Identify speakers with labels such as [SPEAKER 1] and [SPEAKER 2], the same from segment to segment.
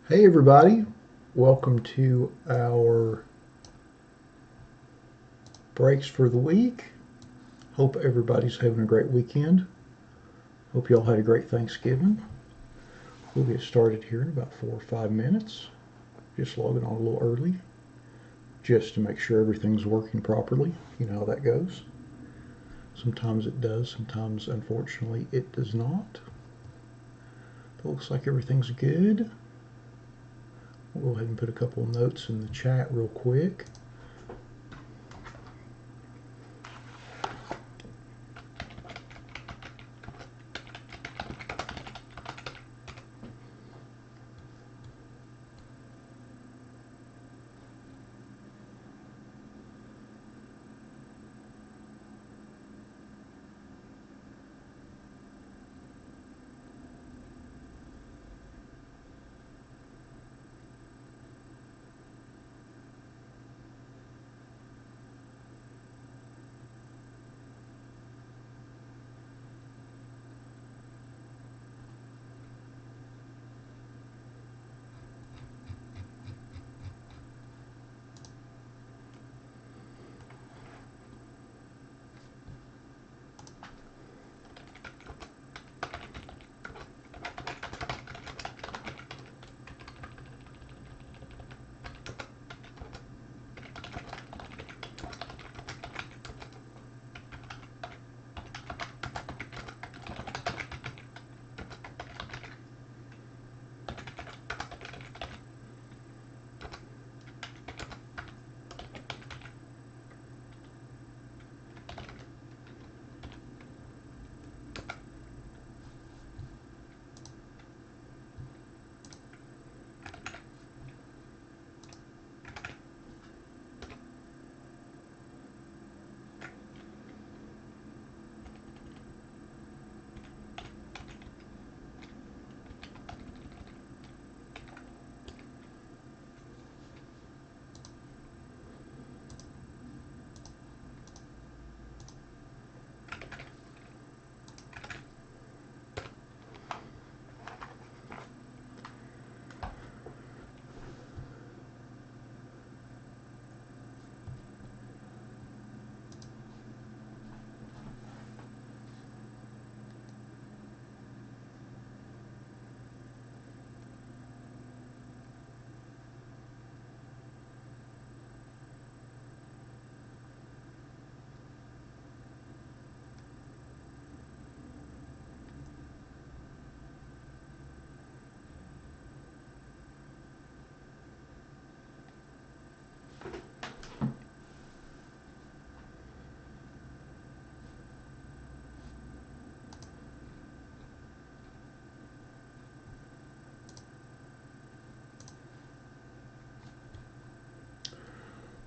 [SPEAKER 1] Hey everybody, welcome to our breaks for the week. Hope everybody's having a great weekend. Hope you all had a great Thanksgiving. We'll get started here in about 4 or 5 minutes. Just logging on a little early just to make sure everything's working properly. You know how that goes. Sometimes it does, sometimes unfortunately it does not. It looks like everything's good. We'll go ahead and put a couple of notes in the chat real quick.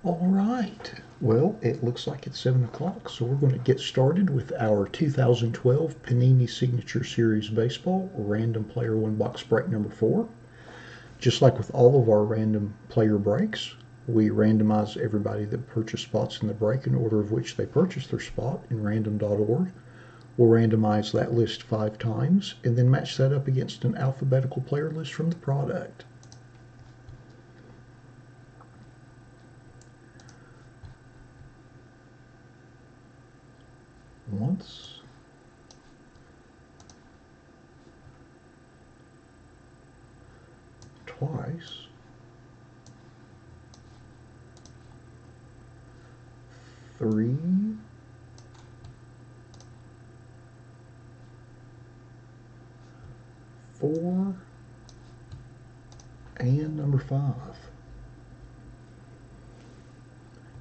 [SPEAKER 1] All right. Well, it looks like it's 7 o'clock, so we're going to get started with our 2012 Panini Signature Series Baseball Random Player 1 Box Break number 4. Just like with all of our random player breaks, we randomize everybody that purchased spots in the break in order of which they purchased their spot in random.org. We'll randomize that list 5 times and then match that up against an alphabetical player list from the product. Once, twice, three, four, and number 5.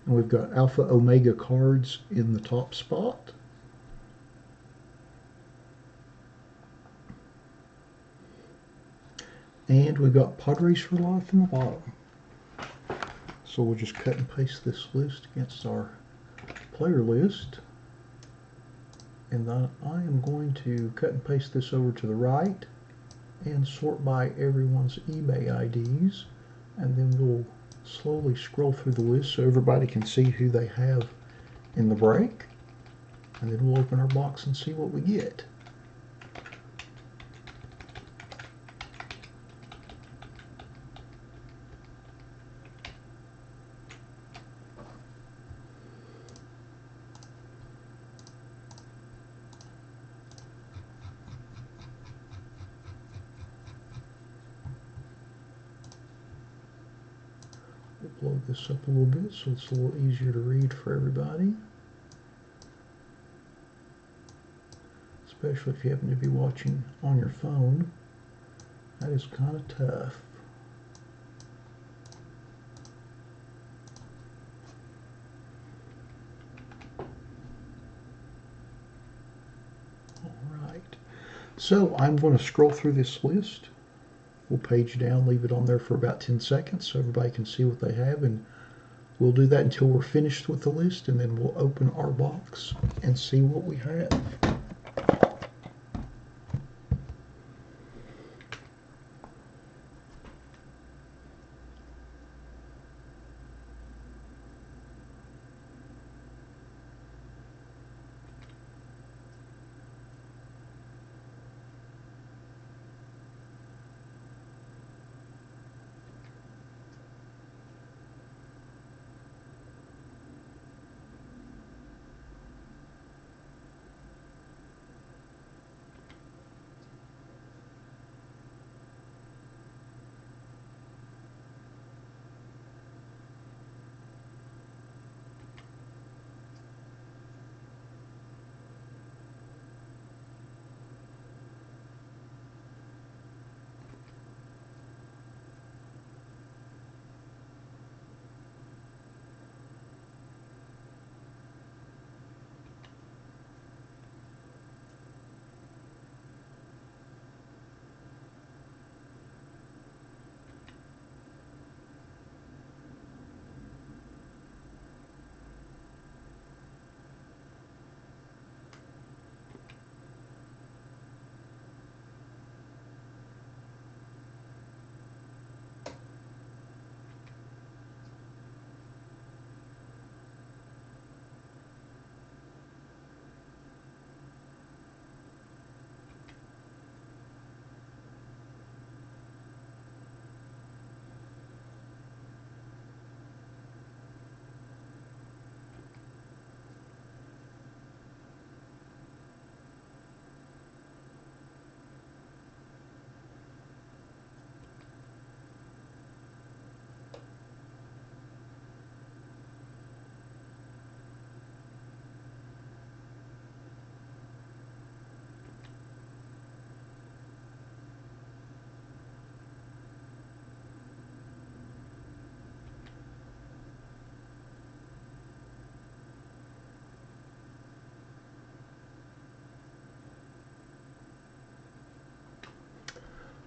[SPEAKER 1] And we've got Alpha Omega cards in the top spot. And we've got Padres for life in the bottom. So we'll just cut and paste this list against our player list. And then I am going to cut and paste this over to the right and sort by everyone's eBay IDs. And then we'll slowly scroll through the list so everybody can see who they have in the break. And then we'll open our box and see what we get. We'll blow this up a little bit so it's a little easier to read for everybody. Especially if you happen to be watching on your phone. That is kind of tough. Alright, so I'm going to scroll through this list. We'll page down, leave it on there for about 10 seconds so everybody can see what they have, and we'll do that until we're finished with the list, and then we'll open our box and see what we have.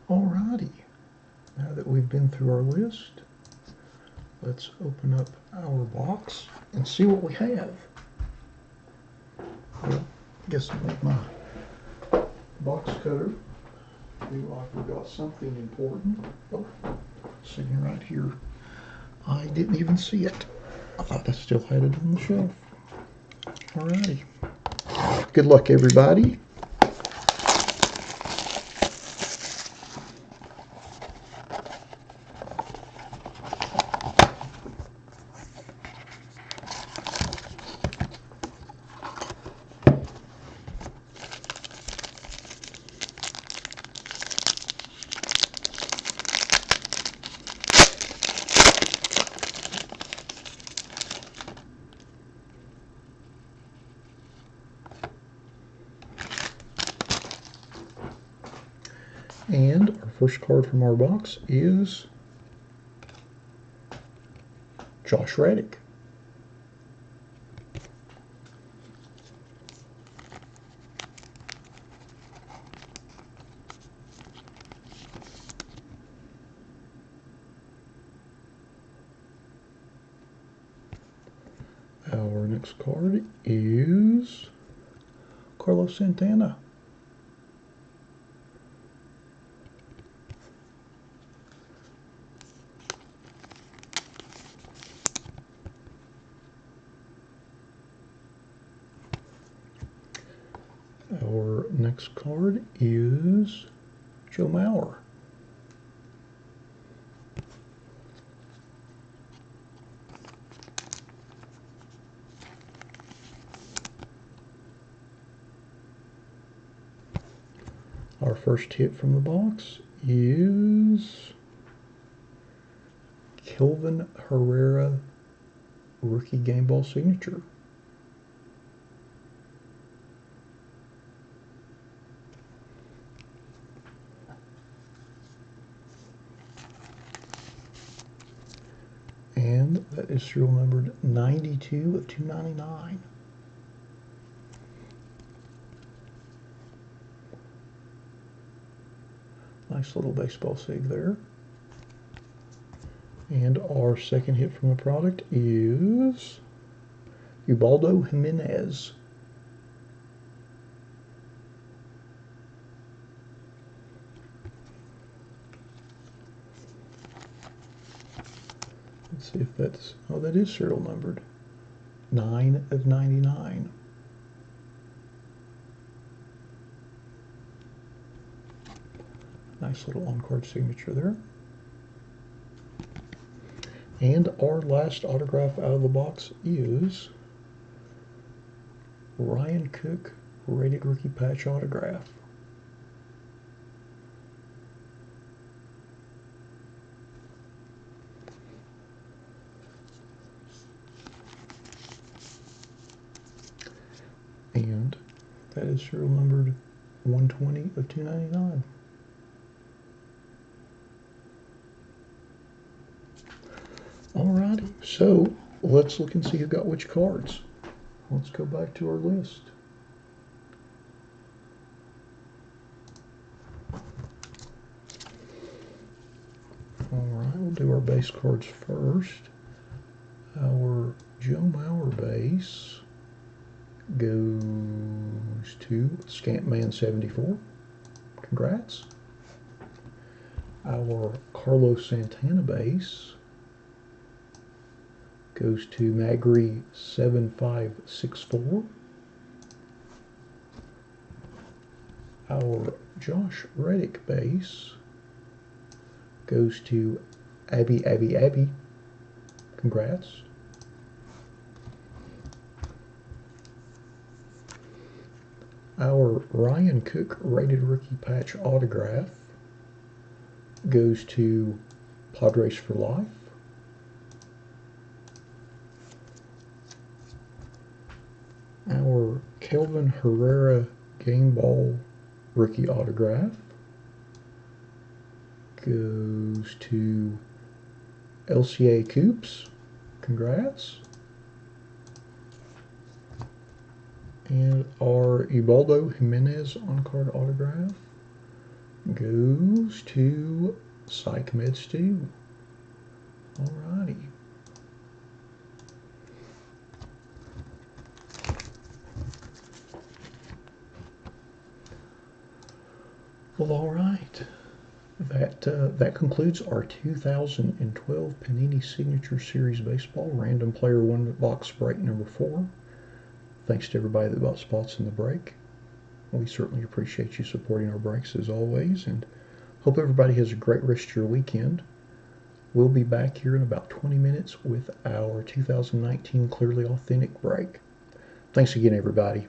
[SPEAKER 1] Alrighty, now that we've been through our list, let's open up our box and see what we have. Well, I guess I'll make my box cutter look like we got something important. Oh, sitting right here. I didn't even see it. I thought I still had it on the shelf. Alrighty. Good luck, everybody. And our first card from our box is Josh Reddick. Our next card is Carlos Santana. Our next card is Joe Mauer. Our first hit from the box is Kelvin Herrera rookie game ball signature. And that is serial numbered 92 of 299. Nice little baseball sig there. And our second hit from the product is Ubaldo Jimenez. Let's see if that's, oh, that is serial numbered. 9 of 99. Nice little on-card signature there. And our last autograph out of the box is Ryan Cook rated rookie patch autograph. And that is serial numbered 120 of 299. Alrighty, so let's look and see who got which cards. Let's go back to our list. Alright, we'll do our base cards first. Our Joe Mauer base goes to Scampman 74. Congrats. Our Carlos Santana base goes to Magri 7564. Our Josh Reddick base goes to Abby. Congrats. Our Ryan Cook rated rookie patch autograph goes to Padres for Life. Our Kelvin Herrera game ball rookie autograph goes to LCA Coops. Congrats. And our Ubaldo Jimenez on-card autograph goes to Psych Med Stu. Alrighty. Well, all right. That concludes our 2012 Panini Signature Series Baseball Random Player 1 box break number 4. Thanks to everybody that bought spots in the break. We certainly appreciate you supporting our breaks as always, and hope everybody has a great rest of your weekend. We'll be back here in about 20 minutes with our 2019 Clearly Authentic break. Thanks again, everybody.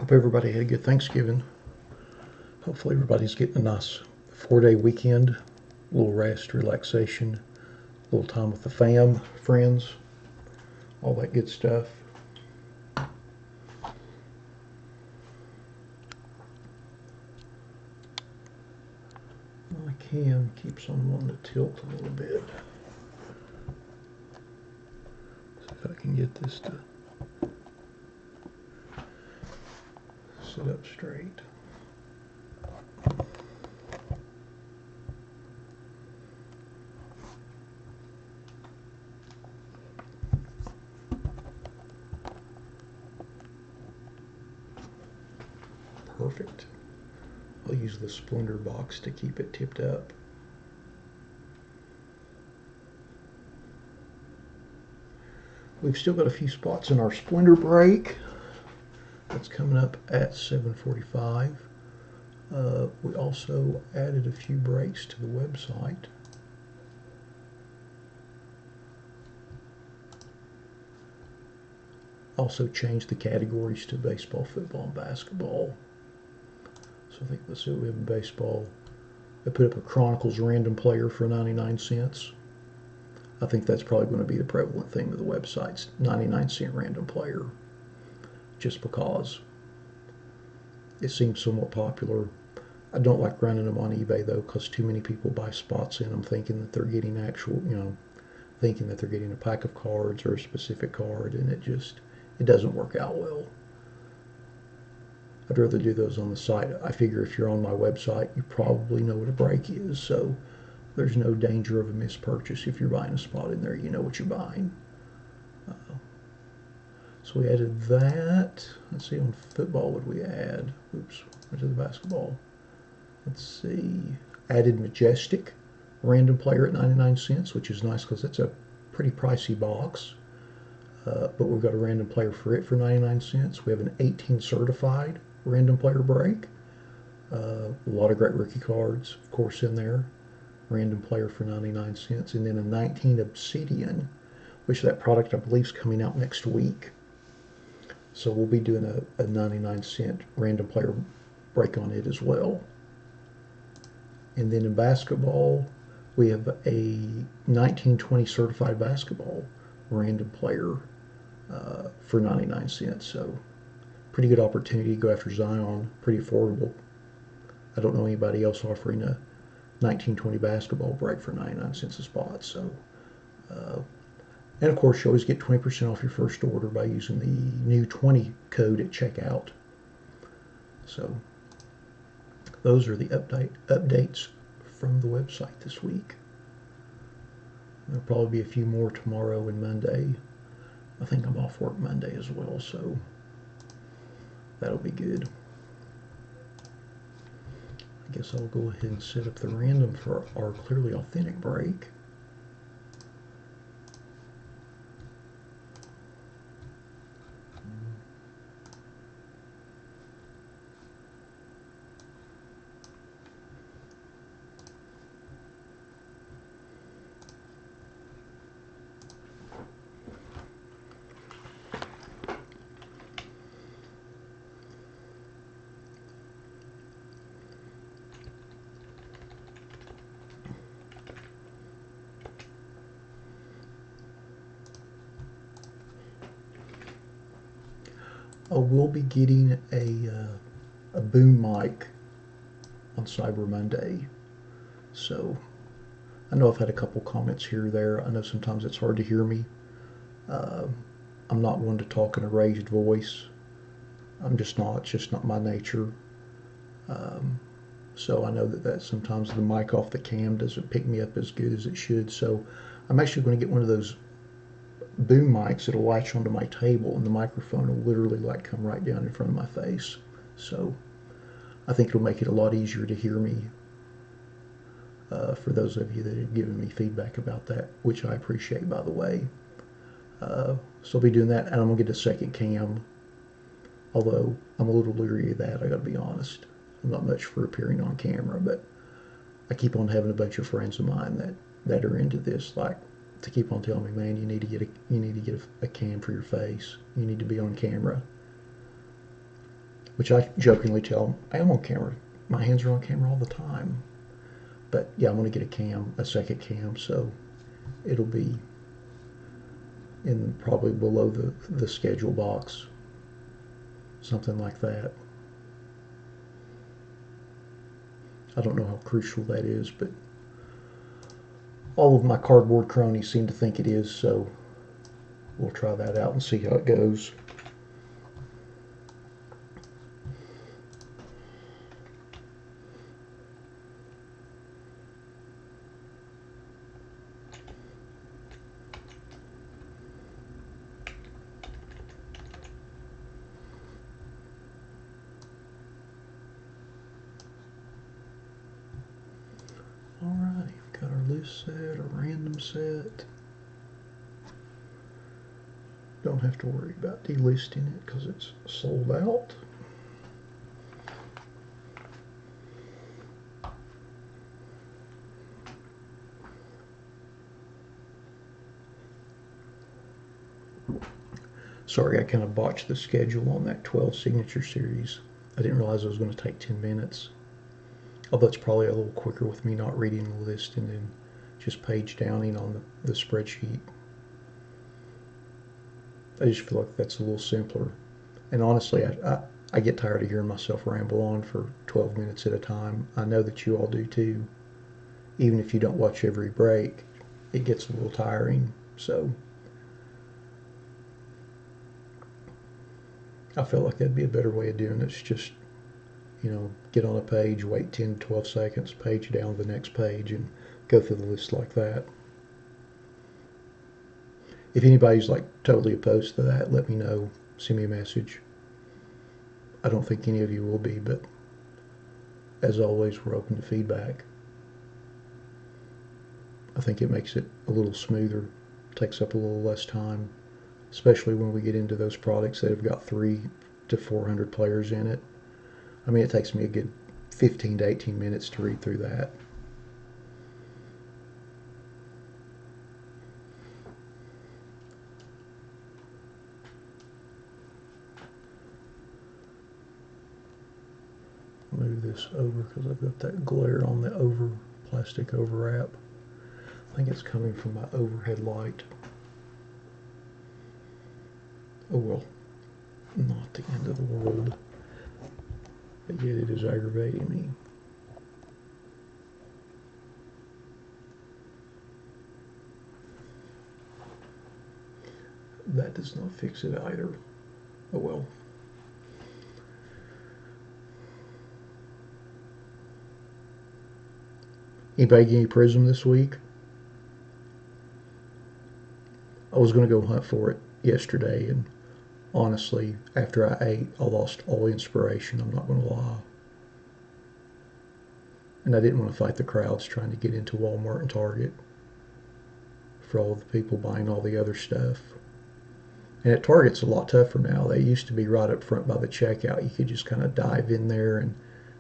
[SPEAKER 1] Hope everybody had a good Thanksgiving. Hopefully everybody's getting a nice 4-day weekend, a little rest, relaxation, a little time with the fam, friends, all that good stuff. My cam keeps on wanting to tilt a little bit. See if I can get this to sit up straight. Perfect. I'll use the Splendor box to keep it tipped up. We've still got a few spots in our Splendor break. That's coming up at 7:45. We also added a few breaks to the website. Also changed the categories to baseball, football, and basketball. So I think, let's see, we have baseball. I put up a Chronicles random player for 99 cents. I think that's probably going to be the prevalent theme of the website's 99-cent random player, just because it seems somewhat popular. I don't like running them on eBay though, because too many people buy spots in them thinking that they're getting actual, thinking that they're getting a pack of cards or a specific card, and it doesn't work out well. I'd rather do those on the site. I figure if you're on my website, you probably know what a break is, so there's no danger of a mispurchase. If you're buying a spot in there, you know what you're buying. So we added that. Let's see, on football, what did we add? Oops, went to the basketball. Let's see, added Majestic, random player at 99 cents, which is nice because that's a pretty pricey box. But we've got a random player for it for 99 cents. We have an 18 certified random player break. A lot of great rookie cards, of course, in there. Random player for 99 cents. And then a 19 Obsidian, which that product I believe is coming out next week. So we'll be doing a 99-cent random player break on it as well. And then in basketball, we have a 1920 certified basketball random player for 99 cents. So pretty good opportunity to go after Zion, pretty affordable. I don't know anybody else offering a 1920 basketball break for 99 cents a spot. So, and of course, you always get 20% off your first order by using the new 20 code at checkout. So those are the updates from the website this week. There'll probably be a few more tomorrow and Monday. I think I'm off work Monday as well, so that'll be good. I guess I'll go ahead and set up the random for our Clearly Authentic break. I will be getting a boom mic on Cyber Monday. So I know I've had a couple comments here or there. I know sometimes it's hard to hear me. I'm not one to talk in a raised voice. I'm just not. It's just not my nature. So I know that sometimes the mic off the cam doesn't pick me up as good as it should. So I'm actually going to get one of those boom mics that'll latch onto my table, and the microphone will literally like come right down in front of my face. So I think it'll make it a lot easier to hear me, for those of you that have given me feedback about that, which I appreciate, by the way. So I'll be doing that, and I'm going to get a second cam, although I'm a little leery of that, I got to be honest. I'm not much for appearing on camera, but I keep on having a bunch of friends of mine that are into this, like, to keep on telling me, man, you need to get a cam for your face. You need to be on camera. which I jokingly tell them, I am on camera. My hands are on camera all the time. But yeah, I'm going to get a second cam, so it'll be in probably below the schedule box, something like that. I don't know how crucial that is, but all of my cardboard cronies seem to think it is, so we'll try that out and see how it goes. Alright, we've got our list set, our random set. Don't have to worry about delisting it because it's sold out. Sorry, I kind of botched the schedule on that 12 signature series. I didn't realize it was going to take 10 minutes. Although it's probably a little quicker with me not reading the list and then just page downing on the spreadsheet. I just feel like that's a little simpler. And honestly, I get tired of hearing myself ramble on for 12 minutes at a time. I know that you all do too. Even if you don't watch every break, it gets a little tiring. So I feel like that'd be a better way of doing it. It's just, get on a page, wait 10, 12 seconds, page down to the next page, and go through the list like that. If anybody's like totally opposed to that, let me know. Send me a message. I don't think any of you will be, but as always, we're open to feedback. I think it makes it a little smoother, takes up a little less time, especially when we get into those products that have got 300 to 400 players in it. I mean, it takes me a good 15 to 18 minutes to read through that. Move this over because I've got that glare on the plastic overwrap. I think it's coming from my overhead light. Oh well, not the end of the world, but yet it is aggravating me. That does not fix it either. Oh well. Anybody get any Prism this week? I was going to go hunt for it yesterday, and honestly, after I ate, I lost all inspiration. I'm not going to lie. And I didn't want to fight the crowds trying to get into Walmart and Target for all the people buying all the other stuff. And at Target, it's a lot tougher now. They used to be right up front by the checkout. You could just kind of dive in there and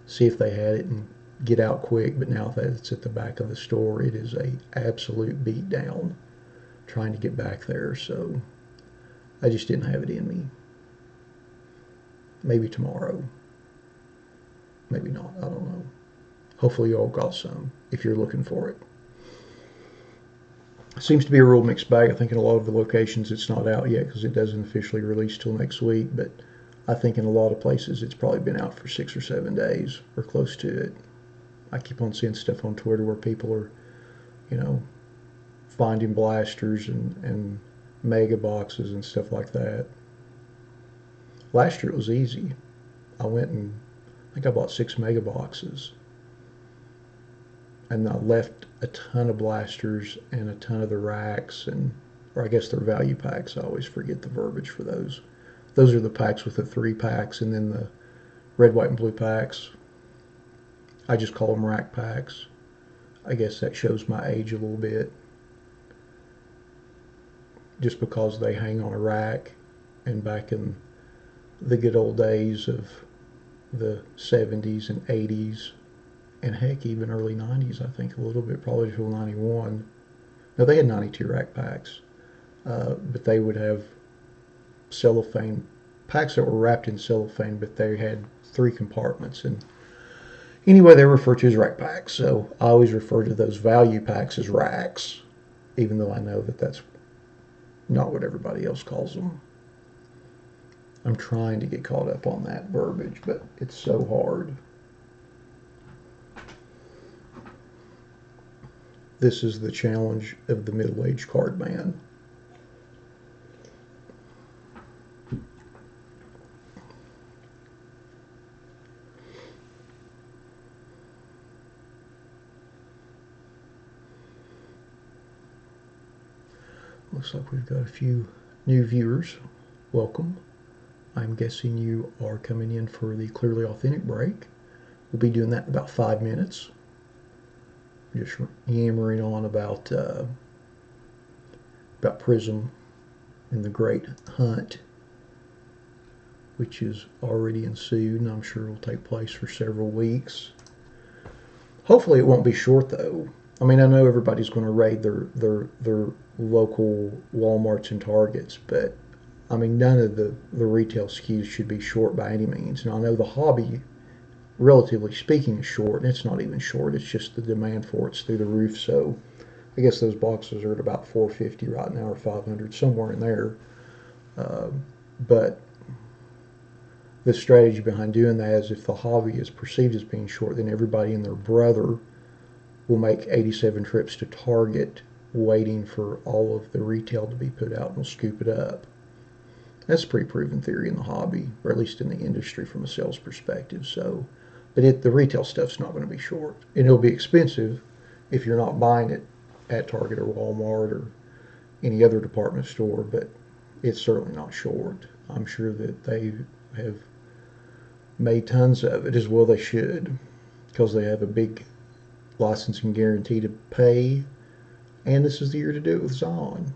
[SPEAKER 1] see if they had it and get out quick. But now that it's at the back of the store, it is a absolute beat down trying to get back there. So I just didn't have it in me. Maybe tomorrow. Maybe not. I don't know. Hopefully you all got some if you're looking for it. Seems to be a real mixed bag. I think in a lot of the locations it's not out yet because it doesn't officially release till next week. But I think in a lot of places it's probably been out for 6 or 7 days or close to it. I keep on seeing stuff on Twitter where people are, finding blasters and mega boxes and stuff like that. Last year it was easy. I went and I think I bought 6 mega boxes. And I left a ton of blasters and a ton of the racks, or I guess they're value packs. I always forget the verbiage for those. Those are the packs with the 3 packs, and then the red, white, and blue packs. I just call them rack packs. I guess that shows my age a little bit. Just because they hang on a rack, and back in the good old days of the 70s and 80s, and heck, even early 90s, I think a little bit, probably till 91. Now, they had 92 rack packs, but they would have cellophane packs that were wrapped in cellophane, but they had 3 compartments. And anyway, they refer to as rack packs. So I always refer to those value packs as racks, even though I know that that's not what everybody else calls them. I'm trying to get caught up on that verbiage, but it's so hard. This is the challenge of the middle-aged card man. Looks like we've got a few new viewers. Welcome. I'm guessing you are coming in for the Clearly Authentic break. We'll be doing that in about 5 minutes. Just yammering on about Prism and the great hunt, which is already ensued, and I'm sure will take place for several weeks. Hopefully it won't be short, though. I mean, I know everybody's going to raid their local Walmarts and Targets, but I mean, none of the retail SKUs should be short by any means. Now, I know the hobby, relatively speaking, is short, and it's not even short. It's just the demand for it's through the roof. So I guess those boxes are at about $450 right now, or $500, somewhere in there. But the strategy behind doing that is if the hobby is perceived as being short, then everybody and their brother will make 87 trips to Target waiting for all of the retail to be put out, and will scoop it up. That's a pretty proven theory in the hobby, or at least in the industry from a sales perspective. So, but the retail stuff's not going to be short, and it'll be expensive if you're not buying it at Target or Walmart or any other department store. But it's certainly not short. I'm sure that they have made tons of it, as well they should, because they have a big licensing guarantee to pay, and this is the year to do it with Zion.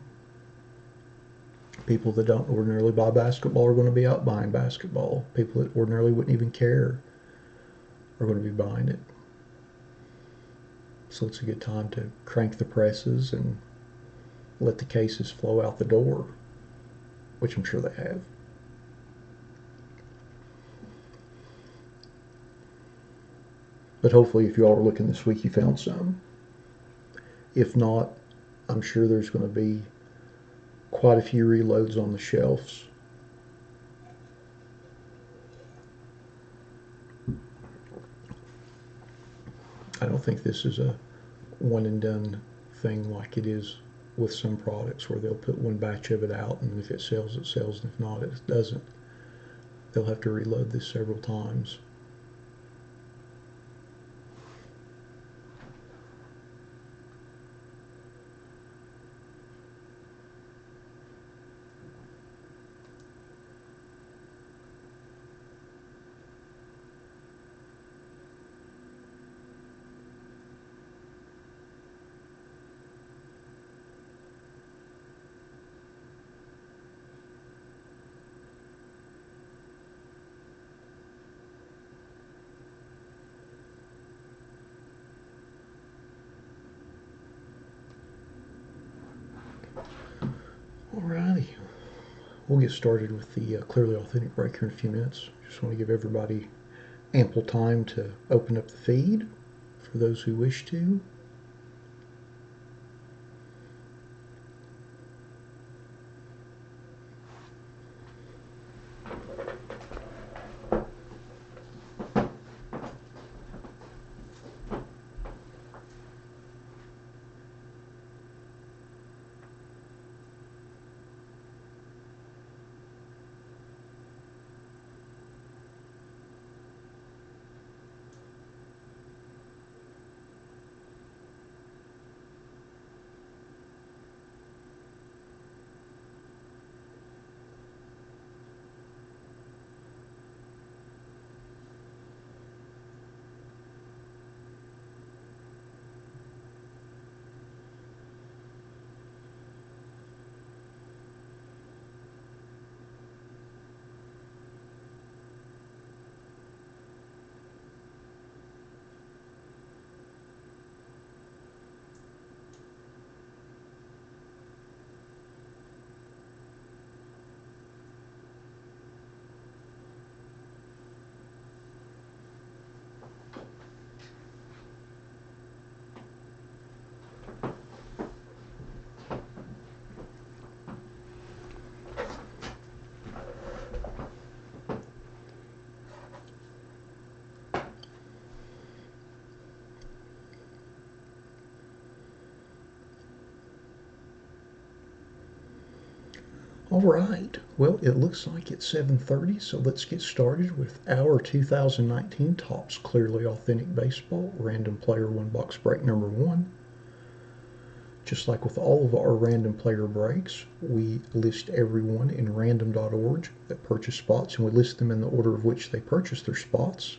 [SPEAKER 1] People that don't ordinarily buy basketball are going to be out buying basketball. People that ordinarily wouldn't even care are going to be buying it. So it's a good time to crank the presses and let the cases flow out the door, which I'm sure they have. But hopefully, if you all were looking this week, you found some. If not, I'm sure there's going to be quite a few reloads on the shelves. I don't think this is a one and done thing like it is with some products, where they'll put one batch of it out, and if it sells, it sells, and if not, it doesn't. They'll have to reload this several times. Alrighty, we'll get started with the Clearly Authentic break here in a few minutes. Just want to give everybody ample time to open up the feed for those who wish to. All right, well, it looks like it's 7:30, so let's get started with our 2019 Topps Clearly Authentic Baseball Random Player One Box Break number 1. Just like with all of our random player breaks, we list everyone in random.org that purchase spots, and we list them in the order of which they purchase their spots.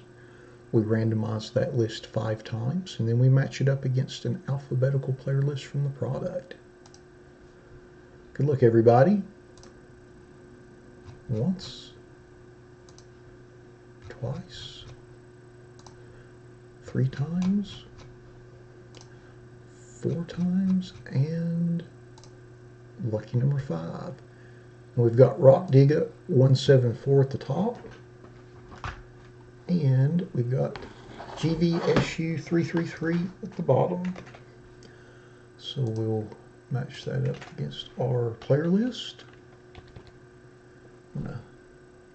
[SPEAKER 1] We randomize that list 5 times, and then we match it up against an alphabetical player list from the product. Good luck, everybody. Once, twice, 3 times, 4 times, and lucky number 5. And we've got Rock Digga 174 at the top, and we've got GVSU 333 at the bottom. So we'll match that up against our player list. I'm going to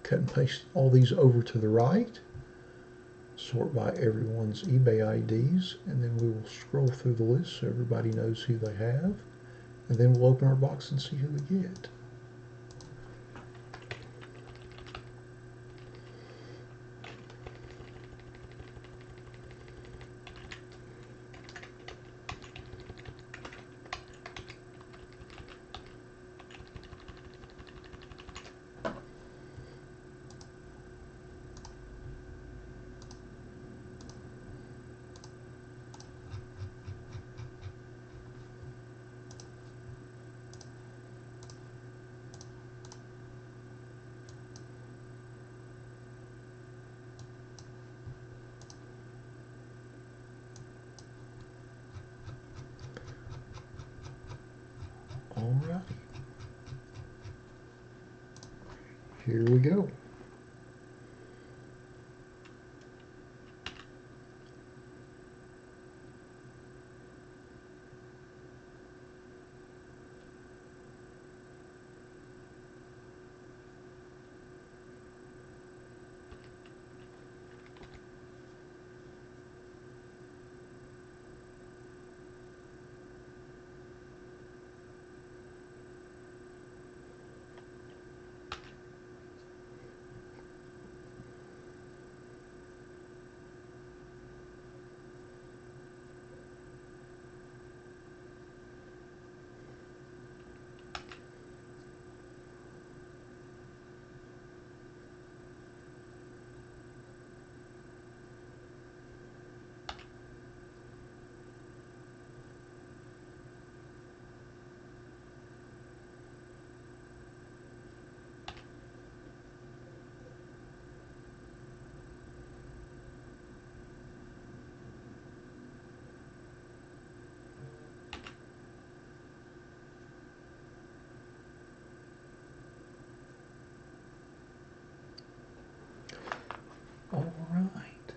[SPEAKER 1] cut and paste all these over to the right, sort by everyone's eBay IDs, and then we will scroll through the list so everybody knows who they have, and then we'll open our box and see who we get. Alrighty, here we go. All right,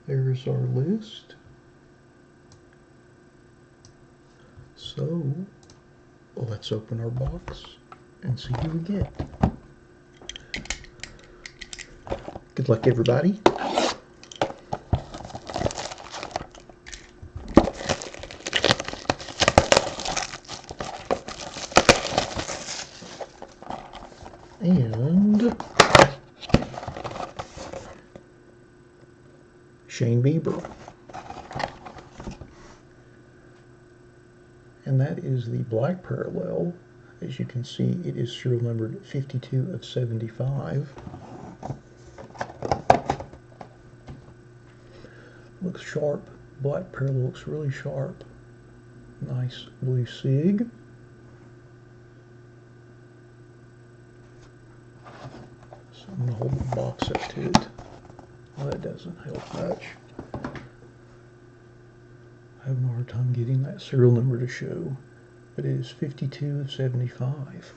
[SPEAKER 1] there's our list. So let's open our box and see who we get. Good luck, everybody. And Shane Bieber. And that is the black parallel. As you can see, it is serial numbered 52 of 75. Looks sharp. Black parallel looks really sharp. Nice blue sig. So I'm going to hold the box up to it. Well, that doesn't help much. Having a hard time getting that serial number to show, but it is 52 of 75.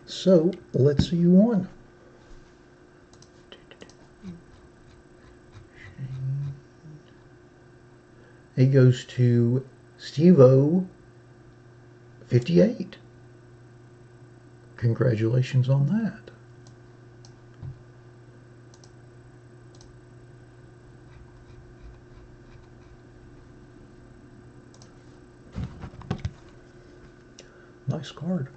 [SPEAKER 1] So let's see who won. It goes to Steve-O 58. Congratulations on that. Nice card.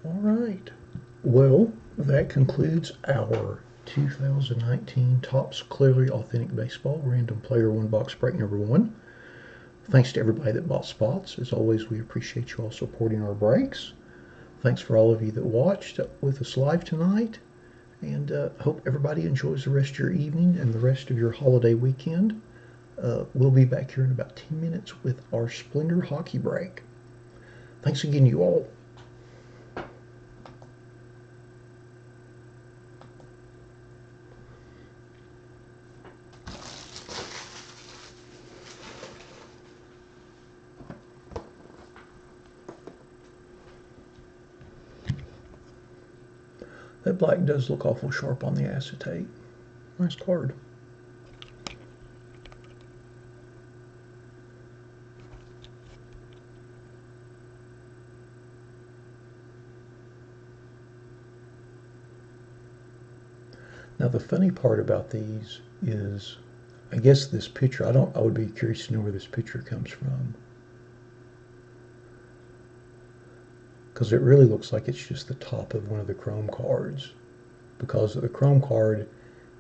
[SPEAKER 1] All right. Well, that concludes our 2019 Topps Clearly Authentic Baseball Random Player One Box Break number 1. Thanks to everybody that bought spots. As always, we appreciate you all supporting our breaks. Thanks for all of you that watched with us live tonight. And hope everybody enjoys the rest of your evening and the rest of your holiday weekend. We'll be back here in about 10 minutes with our Splendor Hockey Break. Thanks again, you all. That black does look awful sharp on the acetate. Nice card. Now the funny part about these is, I guess this picture, I would be curious to know where this picture comes from. Because it really looks like it's just the top of one of the chrome cards. Because the chrome card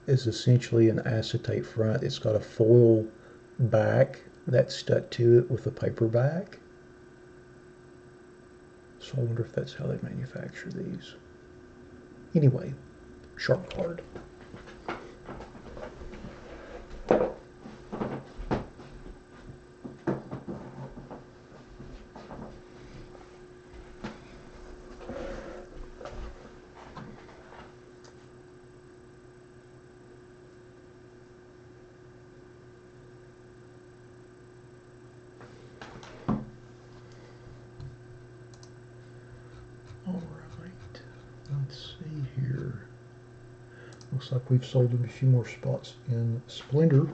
[SPEAKER 1] is essentially an acetate front. It's got a foil back that's stuck to it with a paper back. So I wonder if that's how they manufacture these. Anyway, sharp card. All right, let's see here. Looks like we've sold a few more spots in Splendor.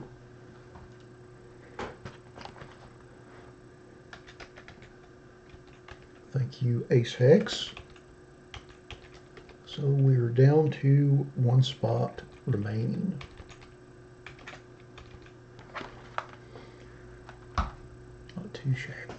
[SPEAKER 1] Thank you, Ace Hex. So we're down to one spot remaining. Not too shabby.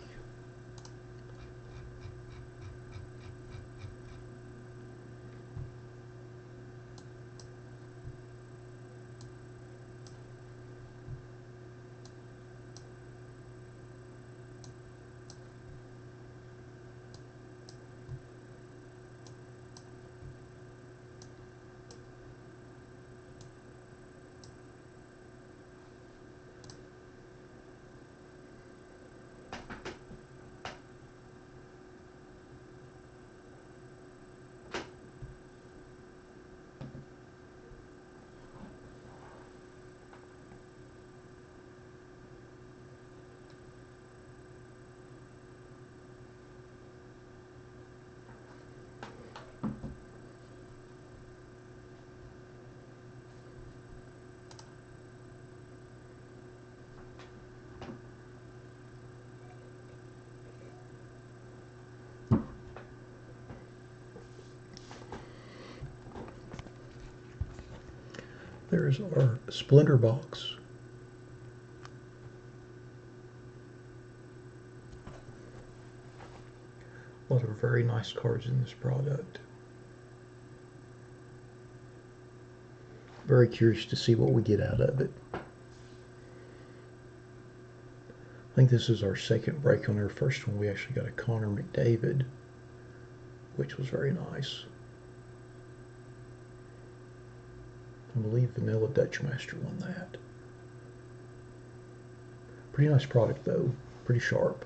[SPEAKER 1] There's our Splendor box. A lot of very nice cards in this product. Very curious to see what we get out of it. I think this is our second break on our first one. We actually got a Connor McDavid, which was very nice. I believe Vanilla Dutch Master won that. Pretty nice product though, pretty sharp.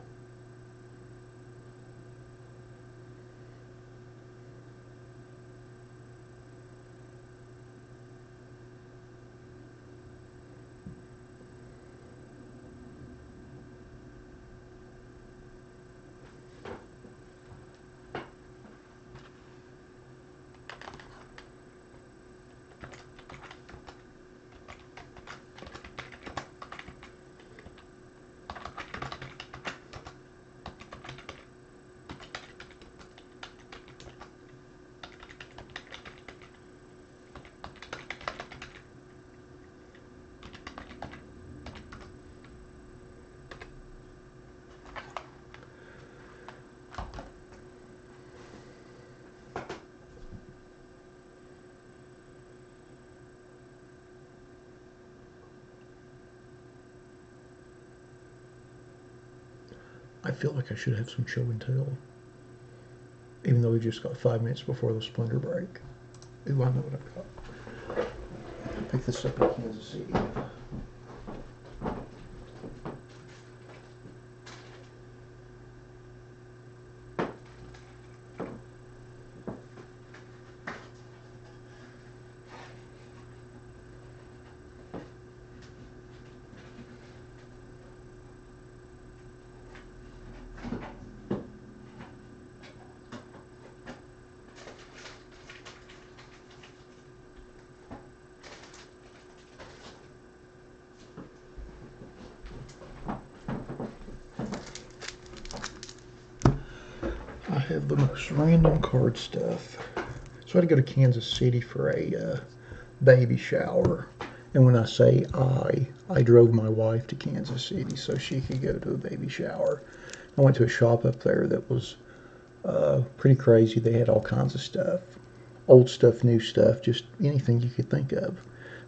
[SPEAKER 1] I feel like I should have some show and tell, even though we just got 5 minutes before the Splendor break. Ooh, I know what I've got. I picked this up in Kansas City. I have the most random card stuff. So I had to go to Kansas City for a baby shower. And when I say I drove my wife to Kansas City so she could go to a baby shower. I went to a shop up there that was pretty crazy. They had all kinds of stuff. Old stuff, new stuff, just anything you could think of.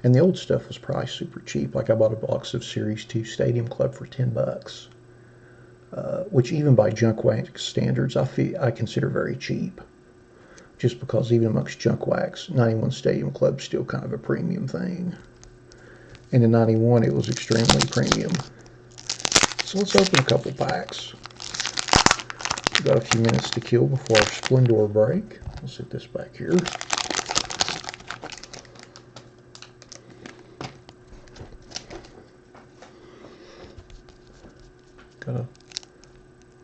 [SPEAKER 1] And the old stuff was priced super cheap. Like I bought a box of Series 2 Stadium Club for $10. Which even by junk wax standards, I consider very cheap. Just because even amongst junk wax, 91 Stadium Club's still kind of a premium thing. And in 91, it was extremely premium. So let's open a couple packs. We've got a few minutes to kill before our Splendor break. I'll set this back here.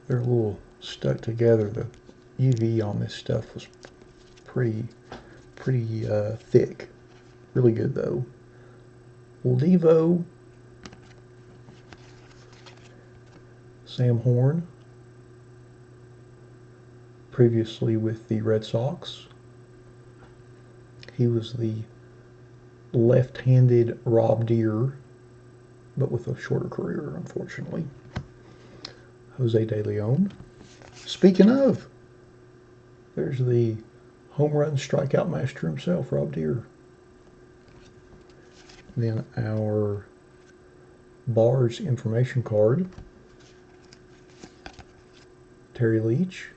[SPEAKER 1] They're a little stuck together. The UV on this stuff was pretty thick. Really good though. Levo, Sam Horn, previously with the Red Sox. He was the left-handed Rob Deere, but with a shorter career, unfortunately. Jose De Leon. Speaking of, there's the home run strikeout master himself, Rob Deere. Then our Bars information card, Terry Leach,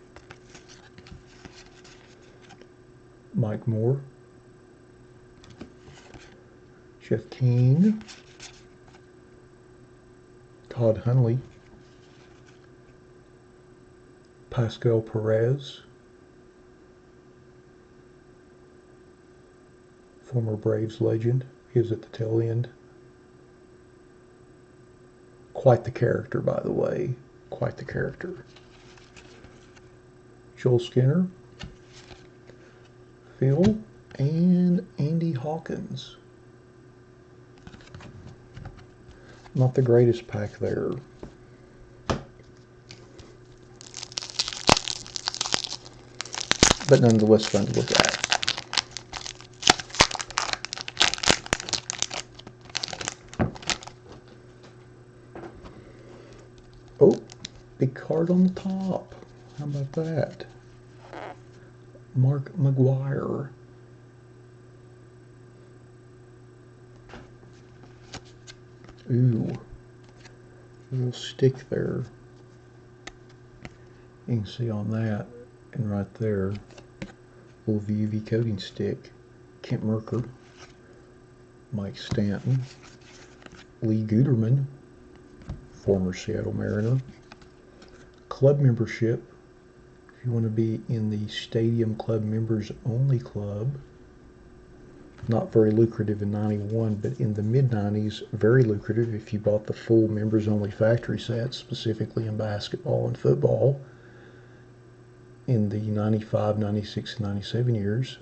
[SPEAKER 1] Mike Moore, Jeff King, Todd Hundley, Pascal Perez, former Braves legend. He was at the tail end. Quite the character, by the way. Quite the character. Joel Skinner, Phil, and Andy Hawkins. Not the greatest pack there. But nonetheless fun to look at. Oh, big card on the top. How about that? Mark McGuire. Ooh, a little stick there. You can see on that, and right there, little UV coating stick. Kent Merker, Mike Stanton, Lee Guterman, former Seattle Mariner. Club membership, if you want to be in the Stadium Club Members Only Club. Not very lucrative in 91, but in the mid-90s, very lucrative if you bought the full Members Only factory sets, specifically in basketball and football. In the 95, 96, and 97 years.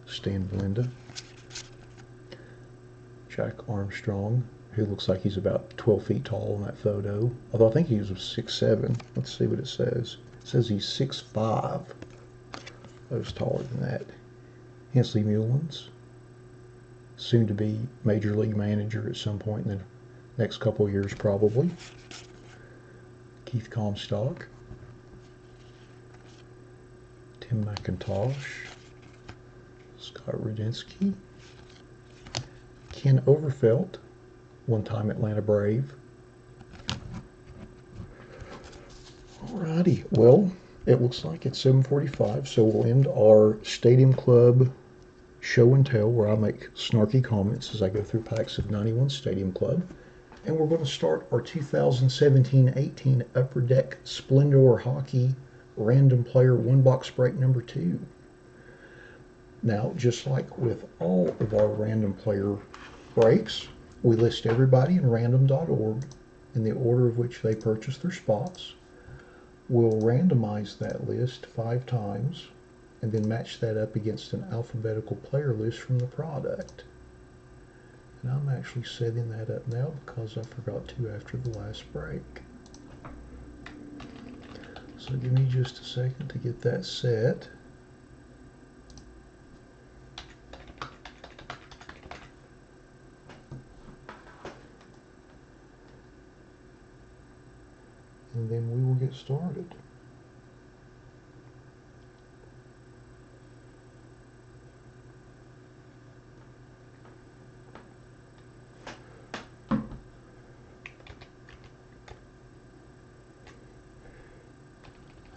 [SPEAKER 1] Stan Belinda. Jack Armstrong, who looks like he's about 12 feet tall in that photo. Although I think he was 6'7". Let's see what it says. It says he's 6'5". I was taller than that. Hensley Mullins, soon to be major league manager at some point in the next couple of years probably. Keith Comstock. Tim McIntosh. Scott Rudinski. Ken Overfelt, one-time Atlanta Brave. Alrighty, well, it looks like it's 7:45, so we'll end our Stadium Club show and tell where I make snarky comments as I go through packs of 91 Stadium Club. And we're going to start our 2017-18 Upper Deck Splendor Hockey Random Player One Box Break number 2. Now, just like with all of our random player breaks, we list everybody in random.org in the order of which they purchased their spots. We'll randomize that list 5 times and then match that up against an alphabetical player list from the product. And I'm actually setting that up now because I forgot to after the last break. So give me just a second to get that set. And then we will get started.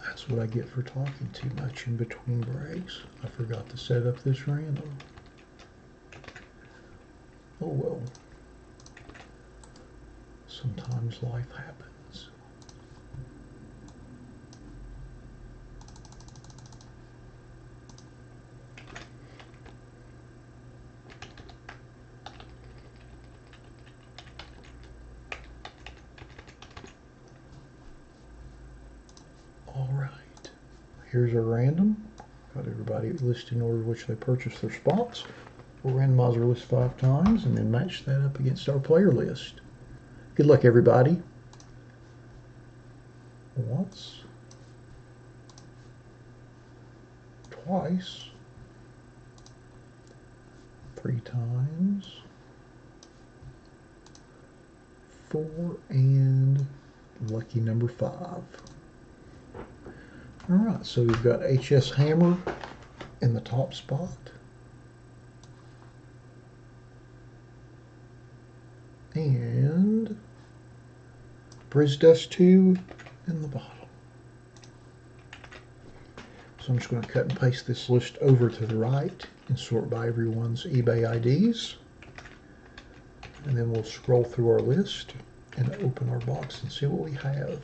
[SPEAKER 1] That's what I get for talking too much in between breaks. I forgot to set up this random. Oh well. Sometimes life happens. All right. Here's our random. Got everybody listed in order which they purchased their spots. We'll randomize our list 5 times and then match that up against our player list. Good luck, everybody. Once, twice, 3 times, 4, and lucky number 5. All right, so we've got HS Hammer in the top spot. And Briz Dust 2 in the bottom. So I'm just going to cut and paste this list over to the right and sort by everyone's eBay IDs. And then we'll scroll through our list and open our box and see what we have.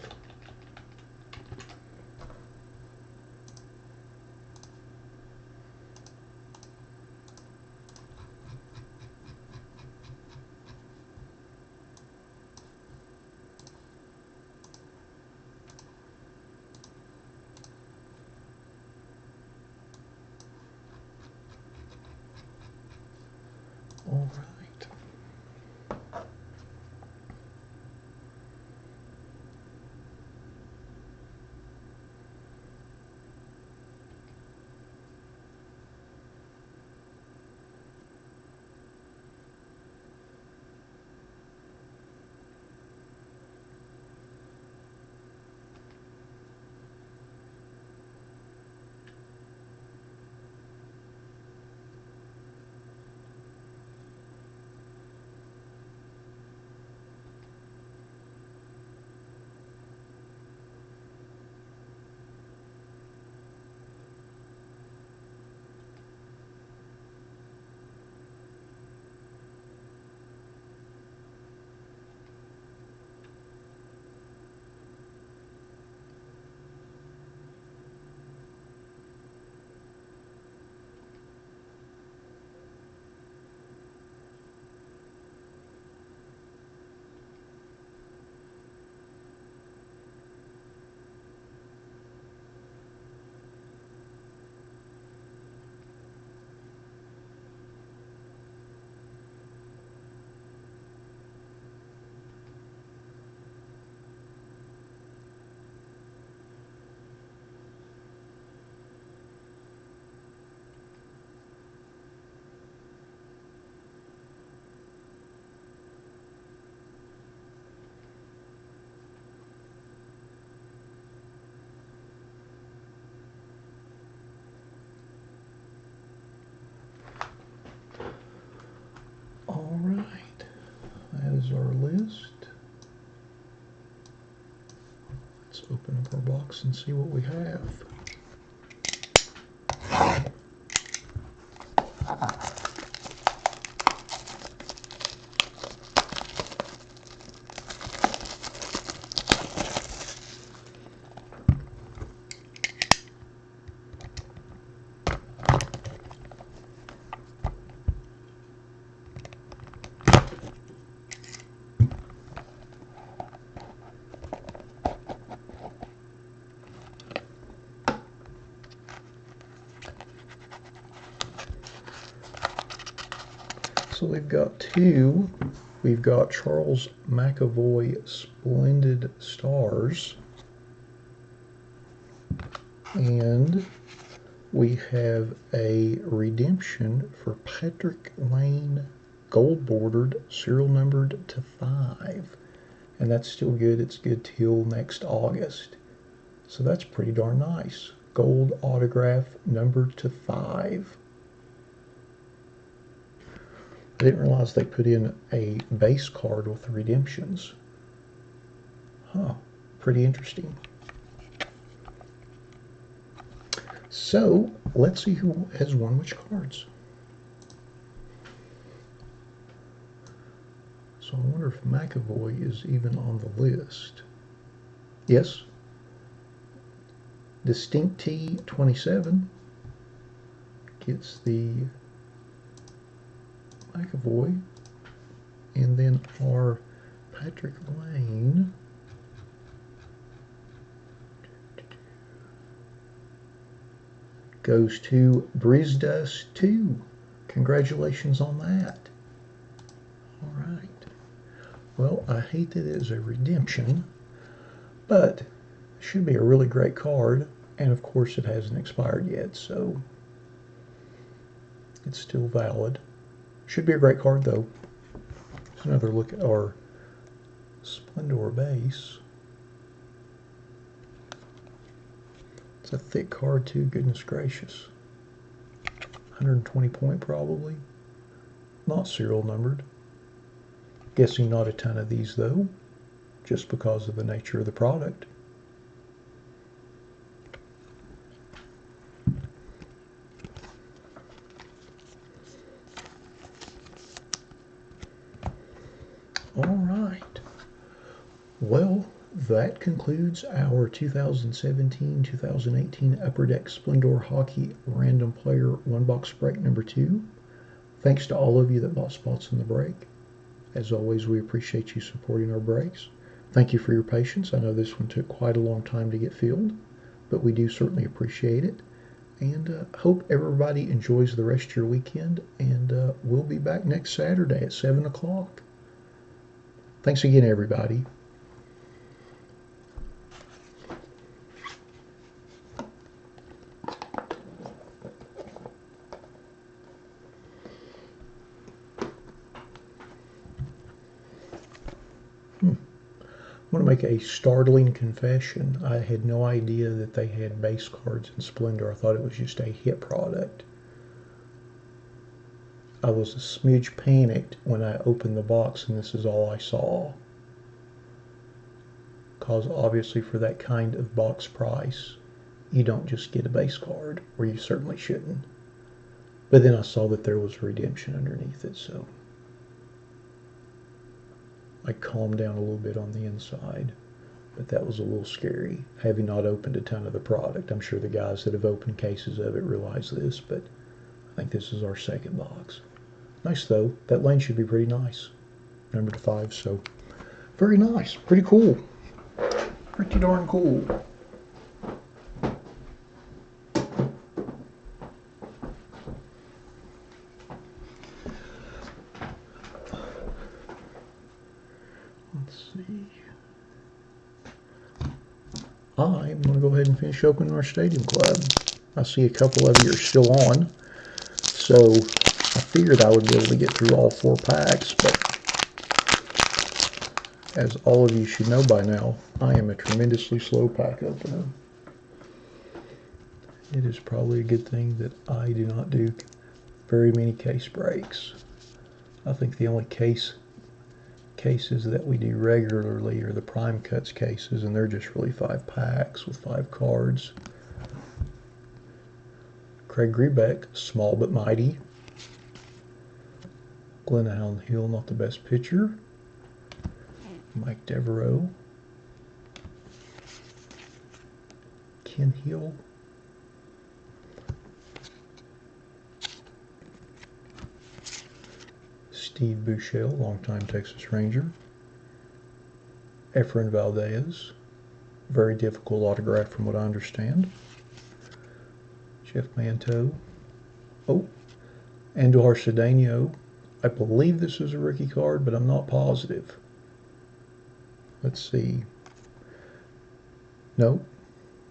[SPEAKER 1] All right. All right, that is our list. Let's open up our box and see what we have. So we've got two. We've got Charles McAvoy Splendid Stars. And we have a redemption for Patrick Lane, gold bordered, serial numbered to 5. And that's still good. It's good till next August. So that's pretty darn nice. Gold autograph numbered to 5. I didn't realize they put in a base card with redemptions. Huh, pretty interesting. So, let's see who has won which cards. So I wonder if McAvoy is even on the list. Yes. Distinct T 27 gets the McAvoy, and then our Patrick Lane goes to Brizdus 2. Congratulations on that. All right. Well, I hate that it is a redemption, but it should be a really great card, and of course it hasn't expired yet, so it's still valid. Should be a great card, though. Here's another look at our Splendor base. It's a thick card, too. Goodness gracious. 120 point, probably. Not serial numbered. Guessing not a ton of these, though, just because of the nature of the product. All right. Well, that concludes our 2017-2018 Upper Deck Splendor Hockey Random Player 1-Box Break number 2. Thanks to all of you that bought spots in the break. As always, we appreciate you supporting our breaks. Thank you for your patience. I know this one took quite a long time to get filled, but we do certainly appreciate it. And hope everybody enjoys the rest of your weekend, and we'll be back next Saturday at 7 o'clock. Thanks again, everybody. I want to make a startling confession. I had no idea that they had base cards in Splendor. I thought it was just a hit product. I was a smidge panicked when I opened the box and this is all I saw. Because obviously for that kind of box price, you don't just get a base card, or you certainly shouldn't. But then I saw that there was redemption underneath it, so I calmed down a little bit on the inside. But that was a little scary, having not opened a ton of the product. I'm sure the guys that have opened cases of it realize this, but I think this is our second box. Nice though. That lane should be pretty nice. Number to 5, so very nice. Pretty cool. Pretty darn cool. Let's see. I'm going to go ahead and finish opening our Stadium Club. I see a couple of you are still on, so I figured I would be able to get through all 4 packs, but as all of you should know by now, I am a tremendously slow pack opener. It is probably a good thing that I do not do very many case breaks. I think the only case cases that we do regularly are the Prime Cuts cases, and they're just really 5 packs with 5 cards. Craig Grebeck, small but mighty. Glenn Allen Hill, not the best pitcher. Mike Devereaux. Ken Hill. Steve Buechele, longtime Texas Ranger. Efrain Valdez, very difficult autograph from what I understand. Jeff Manto. Oh, Andújar Cedeno. I believe this is a rookie card, but I'm not positive. Let's see. Nope,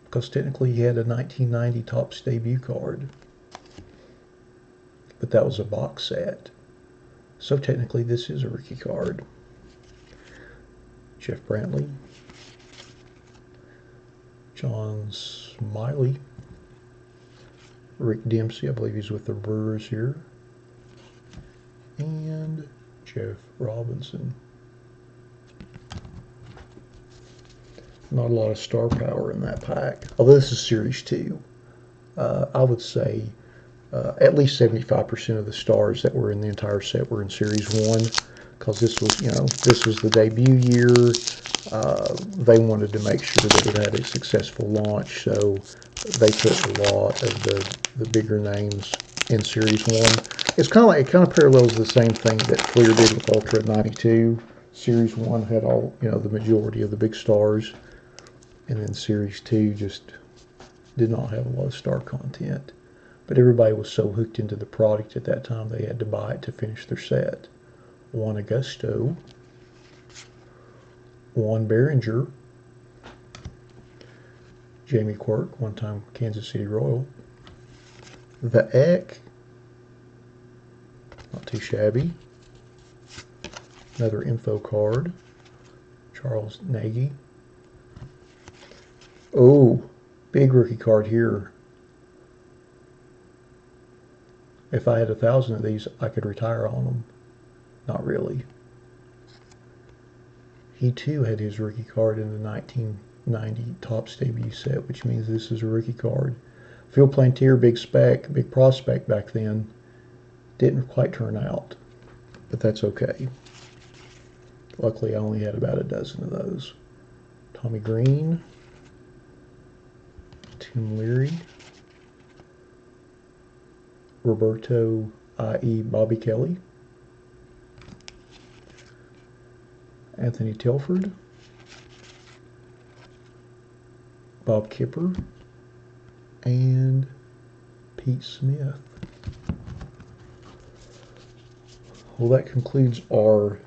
[SPEAKER 1] because technically he had a 1990 Topps debut card, but that was a box set. So technically this is a rookie card. Jeff Brantley. John Smiley. Rick Dempsey, I believe he's with the Brewers here. And Jeff Robinson. Not a lot of star power in that pack. Although this is Series 2. I would say at least 75% of the stars that were in the entire set were in Series 1. Because this was, this was the debut year. They wanted to make sure that it had a successful launch, so they put a lot of the bigger names in Series 1. It's kind of like, it kind of parallels the same thing that Fleer did with Ultra 92. Series 1 had all, the majority of the big stars, and then Series 2 just did not have a lot of star content. But everybody was so hooked into the product at that time they had to buy it to finish their set. Juan Augusto, Juan Behringer, Jamie Quirk, one-time Kansas City Royal, the Eck, not too shabby, another info card, Charles Nagy. Oh, big rookie card here. If I had 1,000 of these, I could retire on them. Not really. He too had his rookie card in the 1990 Topps debut set, which means this is a rookie card. Phil Plantier, big spec, big prospect back then. Didn't quite turn out, but that's okay. Luckily, I only had about a dozen of those. Tommy Green, Tim Leary, Roberto, i.e. Bobby Kelly, Anthony Tilford, Bob Kipper, and Pete Smith. Well, that concludes our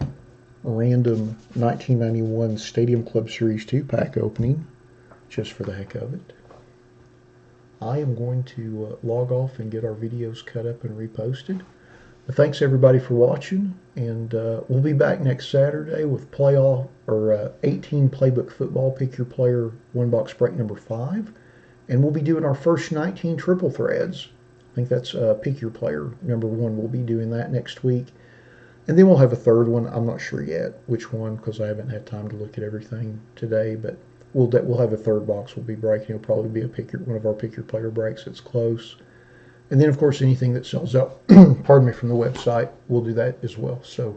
[SPEAKER 1] random 1991 Stadium Club Series 2 pack opening, just for the heck of it. I am going to log off and get our videos cut up and reposted. Thanks everybody for watching, and we'll be back next Saturday with 18 Playbook Football Pick Your Player 1-box break number 5, and we'll be doing our first 19 triple threads. I think that's Pick Your Player number 1. We'll be doing that next week, and then we'll have a third one. I'm not sure yet which one because I haven't had time to look at everything today, but we'll have a third box we'll be breaking. It'll probably be one of our Pick Your Player breaks that's close. And then, of course, anything that sells out, pardon me, from the website, we'll do that as well. So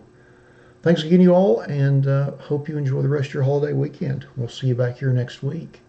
[SPEAKER 1] thanks again, you all, and hope you enjoy the rest of your holiday weekend. We'll see you back here next week.